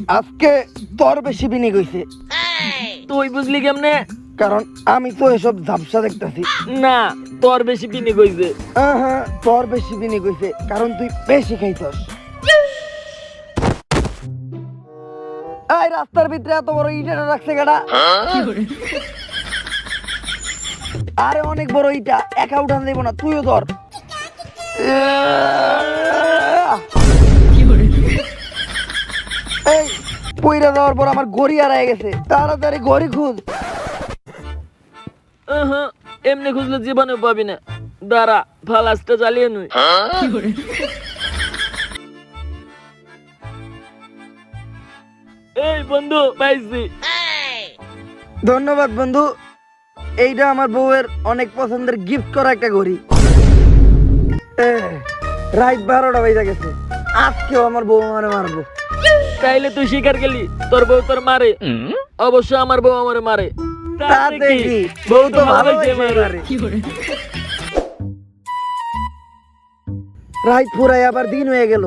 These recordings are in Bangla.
আজকে তোর বেশি বিনি গইছে। তুই বুঝলি কেমনে? কারণ আমি তো এসব ঝাপসা দেখতেছি। না, তোর বেশি পিনি কইছে। হ্যাঁ, তোর বেশি বিনি গইছে কারণ তুই বেশি খাইছস। এই রাস্তার ভিতরে এত বড় ইটা রাখছে কেডা? আরে অনেক বড় ইটা, একা উঠান দেব না, তুইও ধর। এই পইরা দেওয়ার পর আমার ঘড়ি হারায় গেছে, তাড়াতাড়ি ঘড়ি খুঁজ। এমনি খুঁজলে জীবনে পাবি না, দাঁড়া ফালাসটা চালিয়ে নই। এই বন্ধু পাইছি। ধন্যবাদ বন্ধু, এইটা আমার বউয়ের অনেক পছন্দের গিফট করা একটা ঘড়ি। রাত 12টা বাজে গেছে, আজকেও আমার বউ আমারে মারবো। তাইলে তুই শিকার গেলি, তোর বউ তোর মারে? অবশ্য আমার বউ আমারে মারে। তাতে কি, বউ তো ভালোই মারে। রাত ফুরাই আবার দিন হয়ে গেল,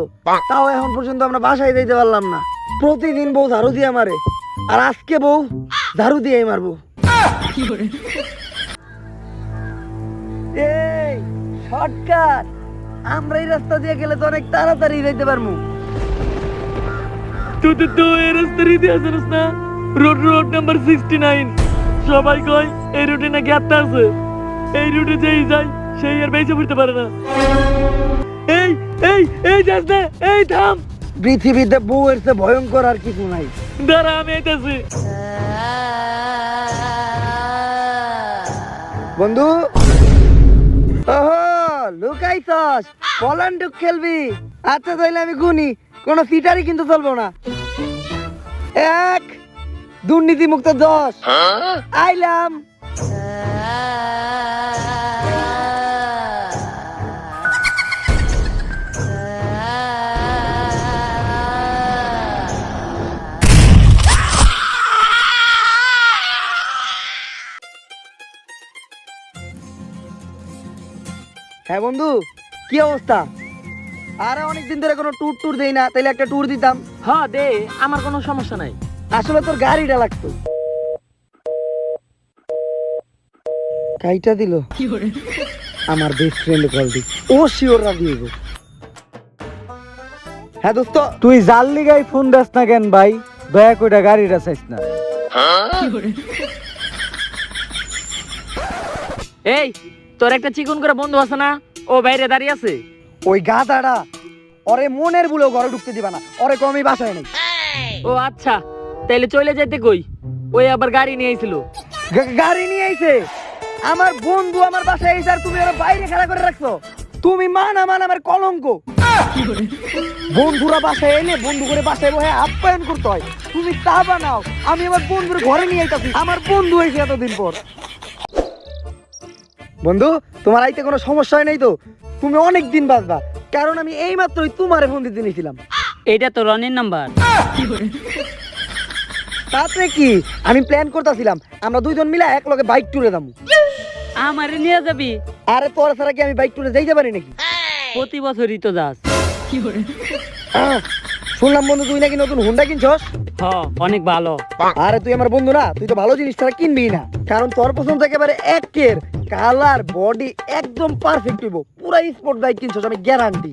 তাও এখন পর্যন্ত আমরা বাসায় যাইতে পারলাম না। প্রতিদিন বউ ঝাড়ু দিয়ে মারে, আর আজকে বউ ঝাড়ু দিয়েই মারবো। এই শর্টকাট, আমরা এই রাস্তা দিয়ে গেলে তো অনেক তাড়াতাড়ি যাইতে পারবো। তুই এই রাস্তার ইতিহাস জানিস না? Road number 69। সবাই কয় এই রুটে নাকি আত্মা আছে, এই রুটে যেই যায় সেই আর বেঁচে ফিরতে পারে না। এই এই এই যাস না, এই থাম। পৃথিবীতে বউয়ের চেয়ে ভয়ঙ্কর আর কিছু নাই। দাঁড়া, আমি আইতাছি। বন্ধু, ওহো লুকাইছস, পলান্ডুক খেলবি? আচ্ছা তাইলে আমি গুনি, কোনো সিটারই কিন্তু চলবো না। 1, দুর্নীতি মুক্ত 10, আইলাম। হ্যাঁ বন্ধু, কি অবস্থা? আরে অনেকদিন ধরে কোনো ট্যুর দেই না, তাইলে একটা ট্যুর দিতাম। হ্যাঁ দে, আমার কোনো সমস্যা নাই। আসলে তোর গাড়িটা লাগতো। কাইটা দিল আমার বেস্ট ফ্রেন্ড কল দি, ও শিওর রাজি হইব। হ্যাঁ দোস্ত, তুই জানলি গাই ফোন দাস না কেন ভাই? দয়া করে গাড়িটা চাইস না। এই তোর একটা চিকন করে বন্ধু আছে না, ও বাইরে দাঁড়িয়ে আছে। ওই গাধাটা, ওরে মনের ভুলেও ঘরে ঢুকতে দিবা না, ওরে কমই বাসায় নেই। ও আচ্ছা, তাইলে চলে যাইতে কই? ওই আবার গাড়ি নিয়ে আইছিল। গাড়ি নিয়ে আইছে? আমার বন্ধু আমার বাসায় আইছে আর তুমি ওরা বাইরে খেলা করে রাখছো? তুমি মান আমার কলঙ্ক। বন্ধুরা বাসায় এলে বন্ধু করে বাসায় বসে আপ্যায়ন করতে হয়, তুমি তা বানাও। আমি আমার বন্ধুর ঘরে নিয়ে আইতাছি, আমার বন্ধু হয়েছে এতদিন পর। বন্ধু, তোমার আইতে কোনো সমস্যা হয় নাই তো? তুমি অনেক দিন বাঁচবা, কারণ আমি এই মাত্রই তোমারে ফোন দিতে নিয়েছিলাম। এইটা তো রনির নাম্বার। তাতে কি, আমি প্ল্যান করতেছিলাম আমরা দুইজন মিলে এক লগে বাইক ট্যুরে যাবো। আমারে নিয়ে যাবি? আরে তোর ছাড়া কি আমি বাইক ট্যুরে যাইতে পারি নাকি? প্রতি বছরই তো যাস। শুনলাম বন্ধু তুই নাকি নতুন হুন্ডা কিনছস। হ্যাঁ, অনেক ভালো। আরে তুই আমার বন্ধু না, তুই তো ভালো জিনিস ছাড়া কিনবি না, কারণ তোর পছন্দ একেবারে একের কালার বডি একদম পারফেক্ট হইব। পুরা স্পোর্ট বাইক কিনছস, আমি গ্যারান্টি।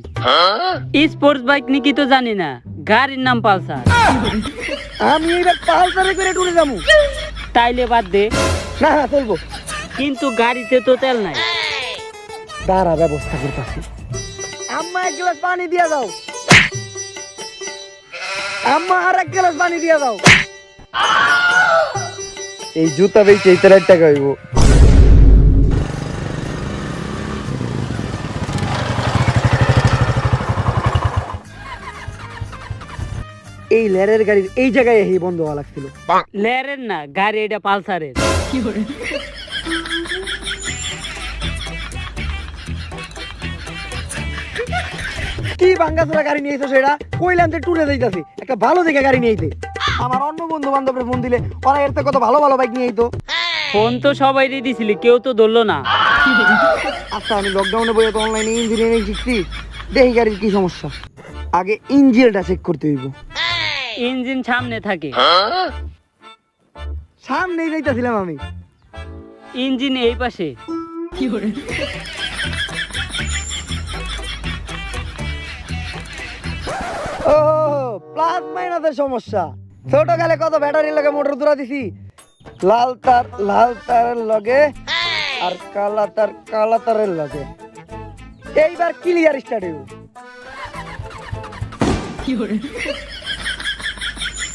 স্পোর্টস বাইক নাকি তো জানি না, গাড়ির নাম পালসার। আমি এবার পালসারে করে টুরে যাবো। তাইলে বাদ দে। না চলবো, কিন্তু গাড়িতে তো তেল নাই। দাঁড়া ব্যবস্থা করতেছি। আম্মা এক গ্লাস পানি দিয়া দাও। আম্মা আর এক গ্লাস পানি দিয়া দাও। এই জুতা বেচে 3 টাকা হইব। এই লেরের গাড়ির এই জায়গায় এই বন্ধ হওয়া লাগছিল। লেরের না, গাড়ি এটা পালসারের। কি ভাঙ্গাচোরা গাড়ি নিয়েছো সেটা? কইলাম যে ট্যুরে যাইতাছি, একটা ভালো দেখে গাড়ি নিয়েইতে। আমার অন্য বন্ধু বান্ধবের ফোন দিলে ওরা এর থেকে কত ভালো ভালো বাইক নিয়ে আইতো। ফোন তো সবাই দিছিলি, কেউ তো ধরলো না। আচ্ছা আমি লকডাউনে বইয়ে তো অনলাইনে ইঞ্জিনিয়ারিং শিখছি, দেখি গাড়ির কি সমস্যা। আগে ইঞ্জিনটা চেক করতে হইব। ইঞ্জিন সামনে থাকে, সামনেই যাইতেছিলাম আমি। ইঞ্জিন এই পাশে। ও প্লাস মাইনাসের সমস্যা। ছোটকালে কত ব্যাটারির লগে মোটর দূরা দিছি, লাল তারের লগে আর কালা তারের লগে। এইবার ক্লিয়ার স্টার্ট হইব।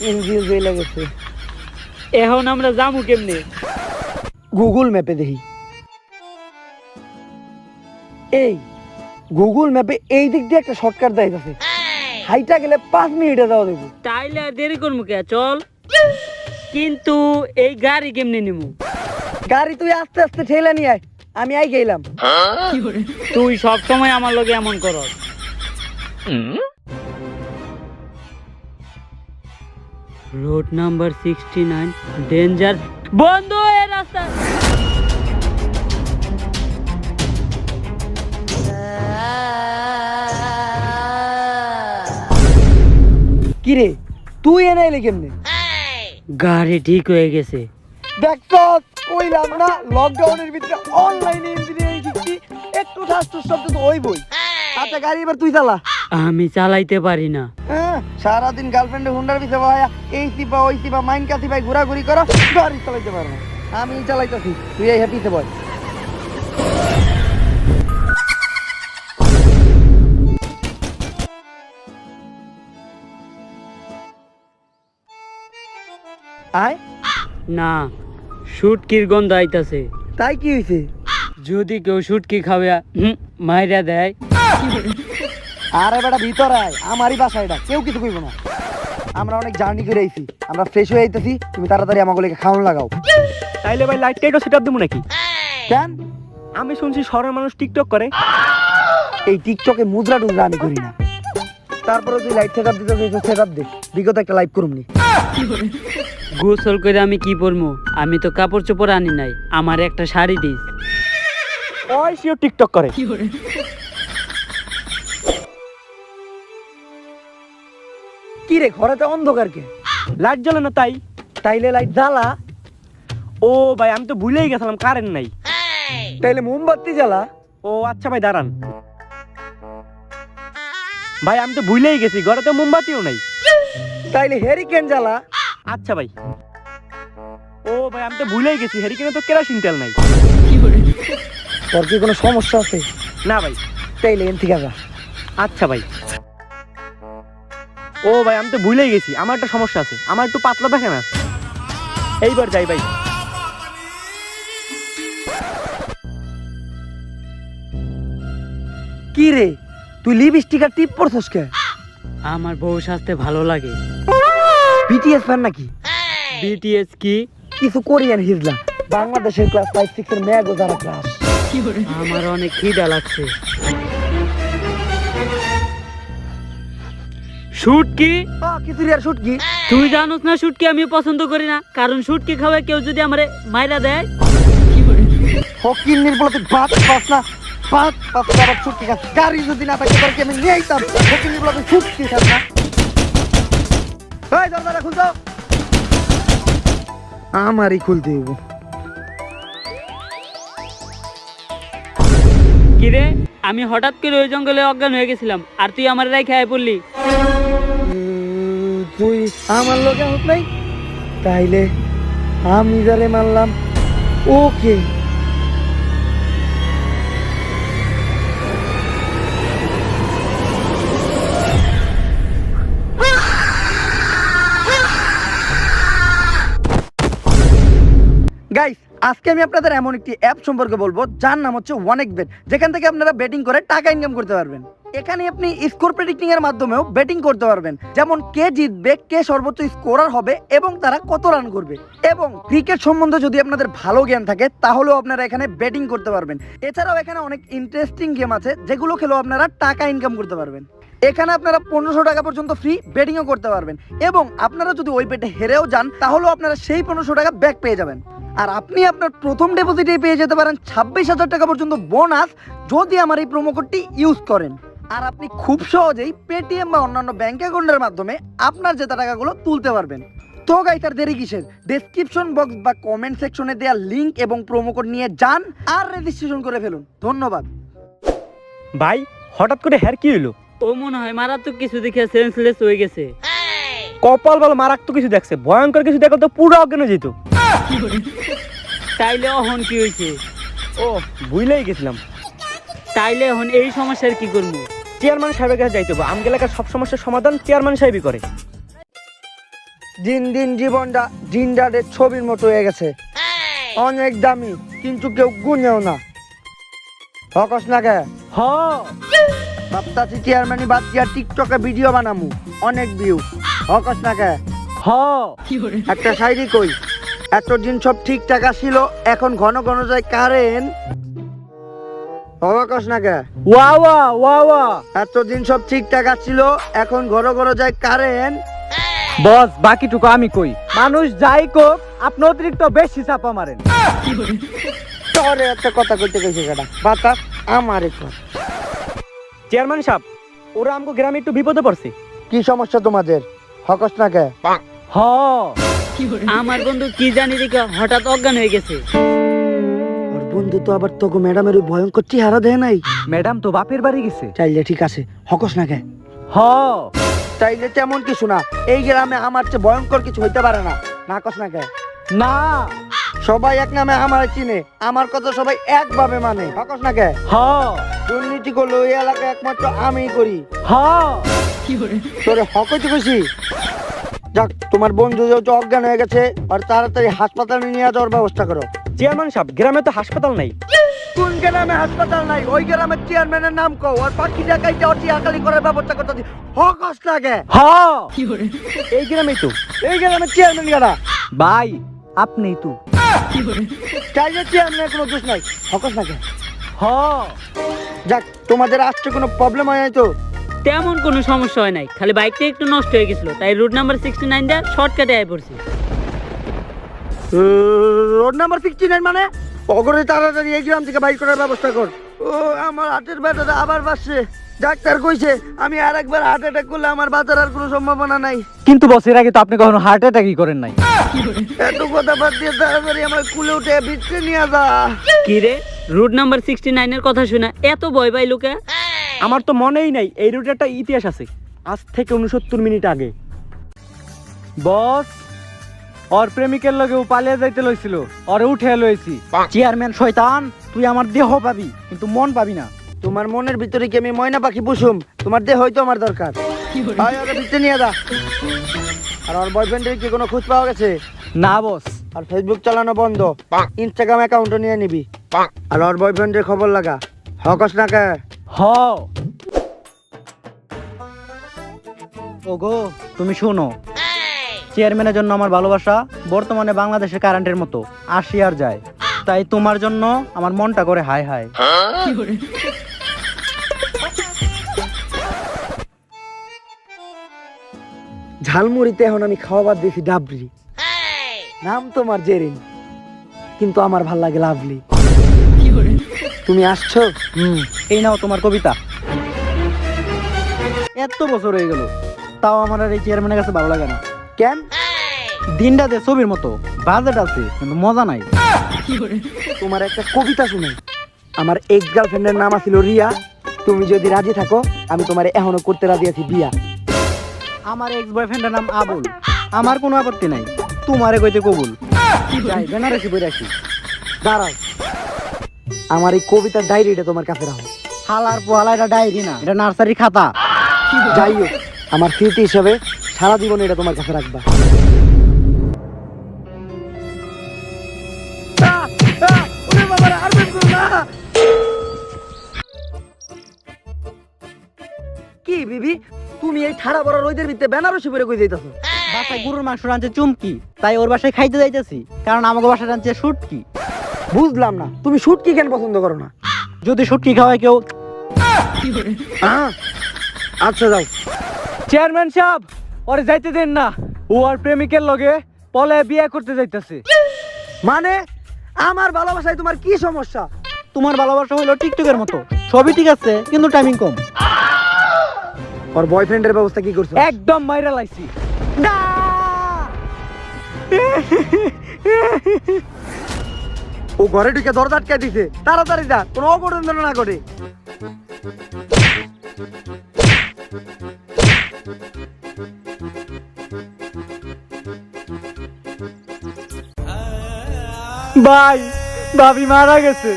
ইঞ্জিন জেলে গেছে। এখন আমরা যামু কেমনে? গুগল ম্যাপে দেখি। এই গুগল ম্যাপে এই দিক দিয়ে একটা শর্টকাট দেখাইতেছে, হাইটা গেলে 5 মিনিটে যাওয়া দেবো। তাইলে আর দেরি করবো কে, চল। কিন্তু এই গাড়ি কেমনে নিমু? গাড়ি তুই আস্তে আস্তে ঠেলে নিয়ে আয়, আমি আই গেলাম। তুই সব সময় আমার লগে এমন করস। Road number 69, danger. বন্ধ এই রাস্তা। কিরে তুই এনে এলি কেমনে? গাড়ি ঠিক হয়ে গেছে। দেখছস কইলাম না, লকডাউনের ভিতরে অনলাইনে ইঞ্জিনিয়ারিং শিখছি, একটু ঠাসঠুস শব্দ তো ওই বই। আচ্ছা গাড়ি এবার তুই চালা। আমি চালাইতে পারি না। হ্যাঁ, সারাদিন গার্লফ্রেন্ডে হুন্ডার পিছে বয়া এই সিপা ওই সিপা মাইন কাছি ভাই ঘোরাঘুরি করো, গাড়ি চালাইতে পারো না। আমি চালাইতেছি, তুই এই হ্যাপিতে বয়। আয় না, শুটকির গন্ধ আইতাছে। তাই কি হয়েছে? যদি কেউ শুটকি খাবে মাইরা দেয়। আরে বেটা ভিতর আয়, আমারই বাসা এটা, কেউ কিছু কইব না। আমরা অনেক জার্নি করে আইছি, আমরা ফ্রেশ হয়ে আইতেছি, তুমি তাড়াতাড়ি আমাগুলোকে খাওয়ান লাগাও। তাইলে ভাই লাইট টাইটও সেটআপ দেবো নাকি? কেন? আমি শুনছি শহরের মানুষ টিকটক করে। এই টিকটকে মুদ্রা টুদ্রা আমি করি না। তারপরে তুই লাইট সেটআপ দিতে সেটআপ দে, বিগত একটা লাইভ করুমনি। গোসল করে আমি কি পরবো? আমি তো কাপড় চোপড় আনি নাই, আমার একটা শাড়ি দিস। ওই সিও টিকটক করে। কি রে ঘরেতে অন্ধকার কে? লাইট জ্বলে না তাই। তাইলে লাইট জ্বালা। ও ভাই আমি তো ভুলেই গেছিলাম কারেন্ট নাই। তাইলে মোমবাতি জ্বালা। ও আচ্ছা ভাই দাঁড়ান। ভাই আমি তো ভুলেই গেছি, ঘরে তো মোমবাতিও নাই। তাইলে হেরিকেন জ্বালা। আচ্ছা ভাই। ও ভাই আমি তো ভুলেই গেছি, হেরিকেনে তো কেরোসিন তেল নাই। তোর কি কোনো সমস্যা আছে? না ভাই। তাইলে এন থেকে যা। আচ্ছা ভাই। ও ভাই আমি তো ভুলেই গেছি, আমার একটা সমস্যা আছে, আমার একটু পাতলা পায়খানা আছে। এইবার যাই ভাই। কি রে তুই লিপস্টিক আর টিপ পরছস কে? আমার বউ সাজতে ভালো লাগে। বিটিএস ফ্যান নাকি? বিটিএস কি? কিছু কোরিয়ান হিজলা, বাংলাদেশের ক্লাস 5-6 এর মেয়াগো যারা ক্লাস। আমার অনেক খিদা লাগছে। শুটকি? কিছু আর শুটকি। তুই জানোস না শুটকি আমি পছন্দ করি না, কারণ শুটকি খাওয়ায় কেউ যদি আমারে মাইরা দেয়। ফকির নির্বল তুই ভাত পাস না, ভাত পাস না আবার শুটকি খাস। গাড়ি যদি না থাকে তোর কি আমি নিয়ে আইতাম? ফকির নির্বল তুই শুটকি খাস না। এই দরজাটা খুলতো। আমারই খুলতে হইব। কিরে আমি হঠাৎ করে ওই জঙ্গলে অজ্ঞান হয়ে গেছিলাম, আর তুই আমার রাইখে আয় পড়লি। তুই আমার লোকে হোক নাই, তাইলে আমি যারে মারলাম ওকে। গাইস আজকে আমি আপনাদের এমন একটি অ্যাপ সম্পর্কে বলবো যার নাম হচ্ছে OneXBet, যেখান থেকে আপনারা বেটিং করে টাকা ইনকাম করতে পারবেন। এখানে আপনি স্কোর প্রেডিক্টিং এর মাধ্যমেও বেটিং করতে পারবেন, যেমন কে জিতবে, কে সর্বোচ্চ স্কোরার হবে এবং তারা কত রান করবে। এবং ক্রিকেট সম্বন্ধে যদি আপনাদের ভালো জ্ঞান থাকে তাহলেও আপনারা এখানে বেটিং করতে পারবেন। এছাড়াও এখানে অনেক ইন্টারেস্টিং গেম আছে যেগুলো খেলেও আপনারা টাকা ইনকাম করতে পারবেন। এখানে আপনারা 1500 টাকা পর্যন্ত ফ্রি বেটিংও করতে পারবেন, এবং আপনারা যদি ওই বেটে হেরেও যান তাহলেও আপনারা সেই 1500 টাকা ব্যাক পেয়ে যাবেন। আর আপনি আপনার প্রথম ডিপোজিটে পেয়ে যেতে পারেন 26,000 টাকা পর্যন্ত বোনাস যদি আমার এই প্রোমো কোডটি ইউজ করেন। আর আপনি খুব সহজেই পেটিএম বা অন্যান্য ব্যাংক অ্যাকাউন্টের মাধ্যমে আপনার জেতা টাকাগুলো তুলতে পারবেন। তো গাইস, আর দেরি কিসের? ডেসক্রিপশন বক্স বা কমেন্ট সেকশনে দেওয়া লিংক এবং প্রোমো কোড নিয়ে যান আর রেজিস্ট্রেশন করে ফেলুন। ধন্যবাদ। ভাই হঠাৎ করে হ্যার কি হইলো? ও মনে হয় মারাত্মক কিছু দেখে সেন্সলেস হয়ে গেছে। কপাল বল মারাত্মক কিছু দেখছে, ভয়ঙ্কর কিছু দেখো তো পুরো অজ্ঞান হয়ে যেত। তাইলে অহন কি হয়েছে? ও বুঝলেই গেছিলাম। তাইলে এখন এই সমস্যার কি করবো? চেয়ারম্যান সাহেবের কাছে যাইতে হবে। আমগে এলাকার সব সমস্যার সমাধান চেয়ারম্যান সাহেবই করে। দিন দিন জীবনটা জিন্দারের ছবির মতো হয়ে গেছে। অনেক দামি কিন্তু কেউ গুনেও না। হকস না কে? হ ভাবতাছি চেয়ারম্যানই বাদ দিয়া টিকটকে ভিডিও বানামু, অনেক ভিউ। হকস না কে? হ একটা শায়রি কই, এতদিন সব ঠিকঠাক ছিল, এখন ঘন ঘন যায় কারেন্ট। হকস না কে? ওয়া ওয়া ওয়া ওয়া। এতদিন সব ঠিকঠাক ছিল, এখন ঘন ঘন যায় কারেন্ট। বস বাকিটুকু আমি কই, মানুষ যাই কোক আপনি অতিরিক্ত বেশি চাপা মারেন। তোরে একটা কথা কইতে গেছে কেডা? বাতাস আমারে কর। চেয়ারম্যান সাহেব, ওরা আমগো গ্রামে একটু বিপদে পড়ছে। কি সমস্যা তোমাদের? হকস না কে? হ আমার বন্ধু কি জানি দেখে হঠাৎ অজ্ঞান হয়ে গেছে। ওর বন্ধু তো আবার তোকে ম্যাডামের ওই ভয়ঙ্কর চেহারা দেয় নাই। ম্যাডাম তো বাপের বাড়ি গেছে। চাইলে ঠিক আছে, হকস না কে? হ চাইলে তেমন কিছু না, এই গ্রামে আমার চেয়ে ভয়ঙ্কর কিছু হইতে পারে না। না কস না কে? না সবাই এক নামে আমার চিনে, আমার কথা সবাই একভাবে মানে। হকস না কে? হ দুর্নীতি করলে ওই এলাকায় একমাত্র আমিই করি। হ তোরে হক হইতে খুশি। যাক, তোমার বন্ধু যেহেতু অজ্ঞান হয়ে গেছে, আর তাড়াতাড়ি হাসপাতালে নিয়ে যাওয়ার ব্যবস্থা করো। চেয়ারম্যান সাহেব, গ্রামে তো হাসপাতাল নাই। কোন গ্রামে হাসপাতাল নাই? ওই গ্রামের চেয়ারম্যানের নাম কও, আর পাখি ডাকাইতে অতি আকালি করার ব্যবস্থা করতে দি। হকস না কে? হ এই গ্রামেই তো। এই গ্রামের চেয়ারম্যান গাড়া ভাই আপনিই তো। চাইলে চেয়ারম্যানের কোনো দোষ নাই। হকস না কে? হ যাক, তোমাদের আসছে কোনো প্রবলেম হয় নাই তো? তেমন কোনো সমস্যা হয় নাই, খালি বাইকটা একটু নষ্ট হয়ে গেছিল, তাই রুট নাম্বার 69 দা শর্টকাটে আয় পড়ছি। রোড নাম্বার 69 মানে? অগরে তাড়াতাড়ি এই গ্রাম থেকে বাইর করার ব্যবস্থা কর। ও আমার হার্টের ব্যথাটা আবার বাড়ছে। ডাক্তার কইছে আমি আর একবার হার্ট অ্যাটাক করলে আমার বাঁচার আর কোনো সম্ভাবনা নাই। কিন্তু বসের আগে তো আপনি কখনো হার্ট অ্যাটাকই করেন নাই। এত কথা বাদ দিয়ে তাড়াতাড়ি আমার কুলে উঠে ভিতরে নিয়ে যা। কি রে, রুট নাম্বার 69 এর কথা শুনা এত ভয় পাই লোকে? আমার তো মনেই নাই এই রুটে একটা ইতিহাস আছে, আজ থেকে 69 মিনিট আগে। বস ওর প্রেমিকের লগে ও পালিয়ে যাইতে লইছিল, ওরে উঠে লইছি। চেয়ারম্যান শয়তান, তুই আমার দেহ পাবি কিন্তু মন পাবি না। তোমার মনের ভিতরে কি আমি ময়না পাখি পুষুম? তোমার দেহ হয়তো আমার দরকার। আয় ওরে ভিতরে নিয়ে যা। আর ওর বয়ফ্রেন্ডের কি কোনো খোঁজ পাওয়া গেছে? না বস। আর ফেসবুক চালানো বন্ধ, ইনস্টাগ্রাম অ্যাকাউন্টও নিয়ে নিবি। আর ওর বয়ফ্রেন্ডের খবর লাগা। হকস না কে? হ ওগো তুমি শোনো, চেয়ারম্যানের জন্য আমার ভালোবাসা বর্তমানে বাংলাদেশের কারেন্টের মতো আসি আর যায়, তাই তোমার জন্য আমার মনটা করে হায় হায়। ঝালমুড়িতে এখন আমি খাওয়া বাদ দিয়েছি ডাবরি। নাম তোমার জেরিন, কিন্তু আমার ভাল লাগে লাভলি। তুমি আসছো? এই নাও তোমার কবিতা। এত বছর হয়ে গেল তাও আমার আর এই চেয়ারম্যানের কাছে ভালো লাগে না। কেন? দিনটা দে ছবির মতো, বাজেট আছে কিন্তু মজা নাই। তোমার একটা কবিতা শুনাই। আমার এক্স গার্লফ্রেন্ডের নাম আছিল রিয়া। তুমি যদি রাজি থাকো, আমি তোমার এখনো করতে রাজি আছি বিয়া। আমার এক্স বয়ফ্রেন্ডের নাম আবুল, আমার কোনো আপত্তি নাই, তোমারে কইতে কবুল। যাই বেনারসি বই রাখি। দাঁড়াও, আমার এই কবিতার ডায়েরিটা তোমার কাছে রাখো। হালার পোহালা, এটা ডায়েরি না, এটা নার্সারি খাতা। যাই হোক, আমার স্মৃতি হিসাবে সারা জীবন এটা তোমার কাছে রাখবা। কি বিবি, তুমি এই ঠাড়া বড় রোদের ভিতরে বেনারসি পরে কই যাইতাছো? বাসায় গরুর মাংস রাঁধছে চুমকি, তাই ওর বাসায় খাইতে যাইতেছি, কারণ আমাকে বাসায় রাঁধছে শুটকি। বুঝলাম না, তুমি শুটকি কেন পছন্দ করো না? যদি শুটকি খাওয়ায় কেউ। আচ্ছা যাও। চেয়ারম্যান সাহেব, ওরে যাইতে দেন না, ও আর প্রেমিকের লগে পলায় বিয়ে করতে যাইতেছে। মানে আমার ভালোবাসায় তোমার কি সমস্যা? তোমার ভালোবাসা হলো টিকটকের মতো, সবই ঠিক আছে কিন্তু টাইমিং কম। ওর বয়ফ্রেন্ডের ব্যবস্থা কি করছো? একদম মাইরা লাইছি। ও ঘরে ঢুকে দরজা আটকে দিছে, তাড়াতাড়ি যা, কোনো অঘটন যেন না ঘটে। ভাই, ভাবি মারা গেছে।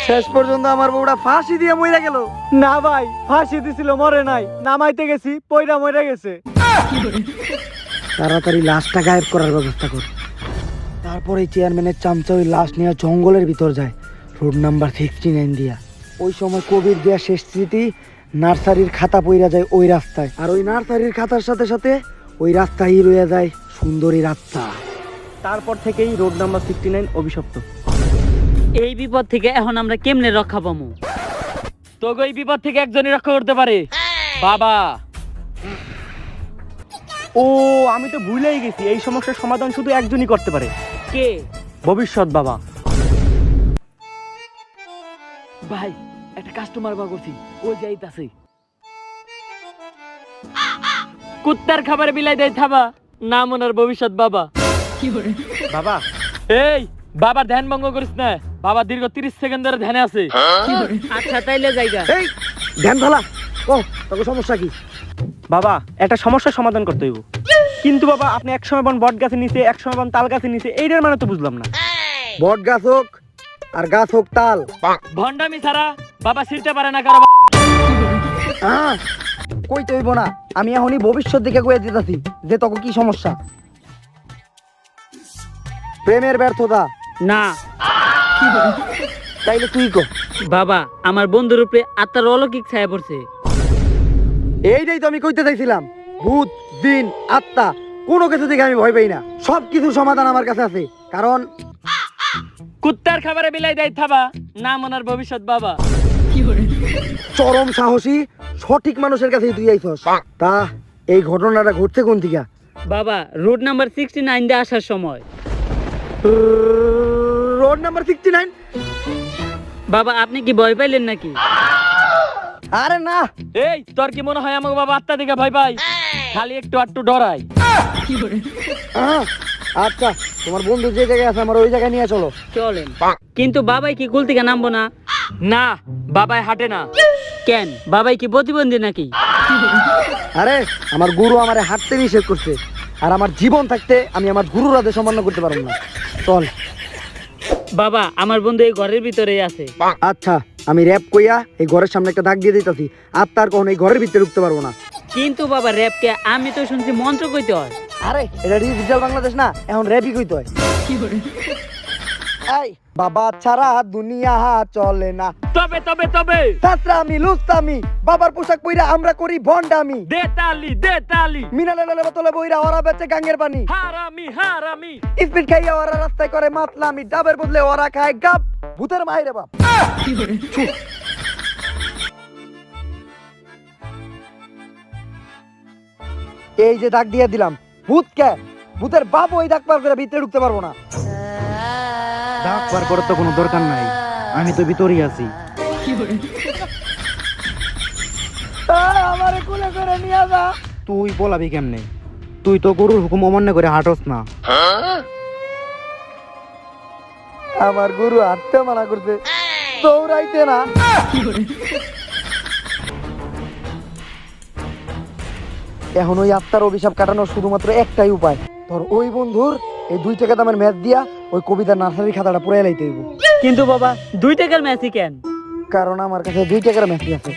শেষ পর্যন্ত আমার বউটা ফাঁসি দিয়ে মইরা গেল। না ভাই, ফাঁসি দিছিল, মরে নাই। নামাইতে গেছি, পয়রা মরে গেছে। তাড়াতাড়ি লাশটা গায়েব করার ব্যবস্থা কর। তারপরে চেয়ারম্যানের চামচা ওই লাশ নিয়ে জঙ্গলের ভিতর যায়, রোড নাম্বার 69 দিয়া। ওই সময় কবির দেয়া শেষ স্মৃতি নার্সারির খাতা পইরা যায় ওই রাস্তায়, আর ওই নার্সারির খাতার সাথে সাথে ওই রাস্তায় রয়ে যায় সুন্দরী রাস্তা। তারপর থেকেই রোড নাম্বার 69 অভিশপ্ত। এই বিপদ থেকে এখন আমরা কেমনে রক্ষা পাবো? তোকে এই বিপদ থেকে একজনই রক্ষা করতে পারে, বাবা। ও, আমি তো ভুলেই গেছি, এই সমস্যার সমাধান শুধু একজনই করতে পারে। কে? ভবিষ্যৎ বাবা। ভাই, একটা কাস্টমার বা করছি, ওই যাইতাছে। কুত্তার খাবারে বিলাই দেয় থাবা, নাম ওনার ভবিষ্যৎ বাবা। বাবা, এই বাবার ধ্যান ভঙ্গ করিস না, বাবা দীর্ঘ 30 সেকেন্ড ধরে ধ্যানে আছে। আচ্ছা তাইলে জায়গা। এই ধ্যান ভালা, ও তোর সমস্যা কি? বাবা, একটা সমস্যার সমাধান করতে হইব। কিন্তু বাবা, আপনি এক সময় বন বট গাছের নিচে, এক সময় বন তাল গাছের নিচে, এইটার মানে তো বুঝলাম না। বট গাছ হোক আর গাছ হোক তাল, ভন্ডামি ছাড়া বাবা ছিড়তে পারে না কারো। কইতে হইব না, আমি এখনই ভবিষ্যৎ দিকে কয়ে দিতেছি যে তোকে কি সমস্যা। প্রেমের ব্যর্থতা না তাইলে তুই কো। বাবা, আমার বন্ধুর উপরে আত্মার অলৌকিক ছায়া পড়ছে। এইটাই তো আমি কইতে চাইছিলাম, ভূত, জিন, আত্মা কোনো কিছু থেকে আমি ভয় পাই না, সব কিছুর সমাধান আমার কাছে আছে। কারণ কুত্তার খাবারে বিলাই দেয় থাবা, নাম ওনার ভবিষ্যৎ বাবা। চরম সাহসী সঠিক মানুষের কাছেই তুই আইছস। তা এই ঘটনাটা ঘটছে কোন দিকে? বাবা, রোড নাম্বার 69 দিয়ে আসার সময়। Road number 69? বাবা, আপনি কি ভয় পাইলেন নাকি? আরে না, এই তোর কি মনে হয় আমাকে বাবা আত্মা দিকে ভয় পাই? খালি একটু আটটু ডরাই। আচ্ছা তোমার বন্ধু যে জায়গায় আছে আমার ওই জায়গায় নিয়ে চলো। চলেন। কিন্তু বাবাই কি কুল থেকে নামবো না? না, বাবাই হাঁটে না। কেন, বাবাই কি প্রতিবন্ধী নাকি? আরে আমার গুরু আমারে হাঁটতে নিষেধ করছে, আর আমার জীবন থাকতে আমি আমার গুরুর আদেশ অমান্য করতে পারবো না। চল। বাবা, আমার বন্ধু এই ঘরের ভিতরেই আছে। আচ্ছা, আমি র‍্যাপ কইয়া এই ঘরের সামনে একটা দাগ দিয়ে দিতেছি, আর তার কখনো এই ঘরের ভিতরে ঢুকতে পারবো না। কিন্তু বাবা, র‍্যাপকে আমি তো শুনছি মন্ত্র কইতে হয়। আরে এটা ডিজিটাল বাংলাদেশ না, এখন র‍্যাপই কইতে হয়। এই বাবা ছাড়া দুনিয়া চলে না। তবে তবে তবে সাসরামি লুস্তামি, বাবার পোশাক পইরা আমরা করি ভন্ডামি। দে তালি, দে তালি। মিনালে লালে বোতলে বইরা ওরা বেচে গাঙ্গের পানি। হারামি, হারামি। স্পিড খাইয়া ওরা রাস্তায় করে মাতলামি, ডাবের বদলে ওরা খায় গাব। ভূতের মাইরে বাপ। ছু। এই যে দাগ দিয়ে দিলাম, ভূত কে? ভূতের বাপ ওই দাগ পার করে ভিতরে ঢুকতে পারবো না। দাগ পার করার তো কোনো দরকার নাই, আমি তো ভিতরেই আছি। আমারে কোলে করে নিয়ে যা। তুই বলাবি কেমনে? তুই তো গরুর হুকুম অমান্য করে হাঁটস না। আমার গুরু হাঁটতে মানা করছে, দৌড়াইতে না। এখন ওই আত্মার অভিশাপ কাটানোর শুধুমাত্র একটাই উপায়, তোর ওই বন্ধুর এই 2 টাকা দামের ম্যাচ দিয়া ওই কবিতার নার্সারি খাতাটা পুরাই লাইতে হইব। কিন্তু বাবা, 2 টাকার ম্যাচই কেন? কারণ আমার কাছে 2 টাকার ম্যাচই আছে।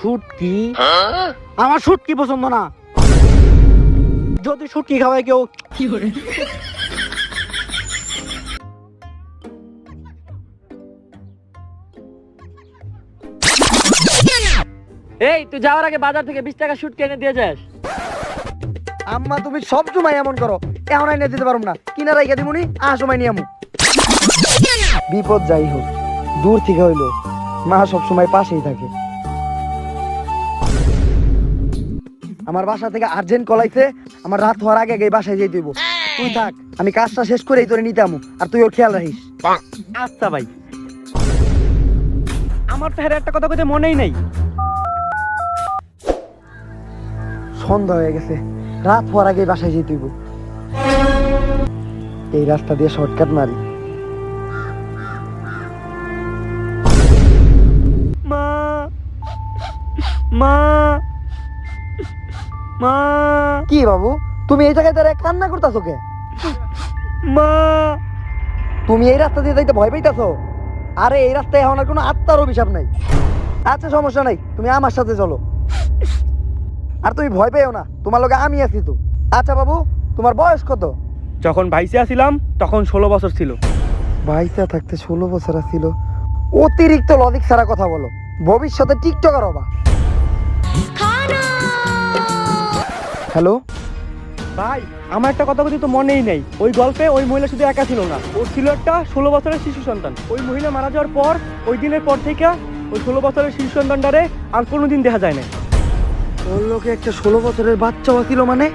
শুটকি? আমার শুটকি পছন্দ না। যদি শুটকি খাওয়ায় কেউ, এই তুই যাওয়ার আগে বাজার থেকে 20 টাকা শুট কিনে দিয়ে যাস। আম্মা তুমি সব সময় এমন করো, এখন আইনে দিতে পারবো না, কিনা রাইখা দিমুনি সময় নিয়ে আমু। বিপদ যাই হোক দূর থেকে হইলো, মা সব সময় পাশেই থাকে। আমার বাসা থেকে আর্জেন্ট কলাইছে, আমার রাত হওয়ার আগে আগে বাসায় যেতে হইব। তুই থাক, আমি কাজটা শেষ করেই তোরে নিতে আমু, আর তুই ওর খেয়াল রাখিস। আচ্ছা ভাই। আমার তো হেরে একটা কথা কইতে মনেই নাই। সন্ধ্যা হয়ে গেছে, রাত হওয়ার আগে বাসায় যেতে হইব। এই রাস্তা দিয়ে শর্টকাট মারি। মা মা মা কি বাবু, তুমি এই জায়গায় দাঁড়ায় কান্না করতেছো কে? মা তুমি এই রাস্তা দিয়ে যাইতে ভয় পাইতেছো? আরে এই রাস্তায় এখন আর কোনো আত্মার অভিশাপ নাই। আচ্ছা সমস্যা নাই, তুমি আমার সাথে চলো। আর তুমি ভয় পেও না, তোমার লগে আমি আছি তো। আচ্ছা বাবু, তোমার বয়স কত? যখন বাইসে আসিলাম তখন 16 বছর ছিল। বাইসা থাকতে 16 বছর ছিল? অতিরিক্ত লজিক ছাড়া কথা বলো, ভবিষ্যতে টিকটকার হবা। হ্যালো ভাই, আমার একটা কথা কথা তো মনেই নেই। ওই গল্পে ওই মহিলা শুধু একা ছিল না, ওর ছিল একটা 16 বছরের শিশু সন্তান। ওই মহিলা মারা যাওয়ার পর ওই দিনের পর থেকে ওই 16 বছরের শিশু সন্তানটারে আর কোনোদিন দেখা যায় না। ওর লোকে একটা 16 বছরের বাচ্চাও ছিল মানে?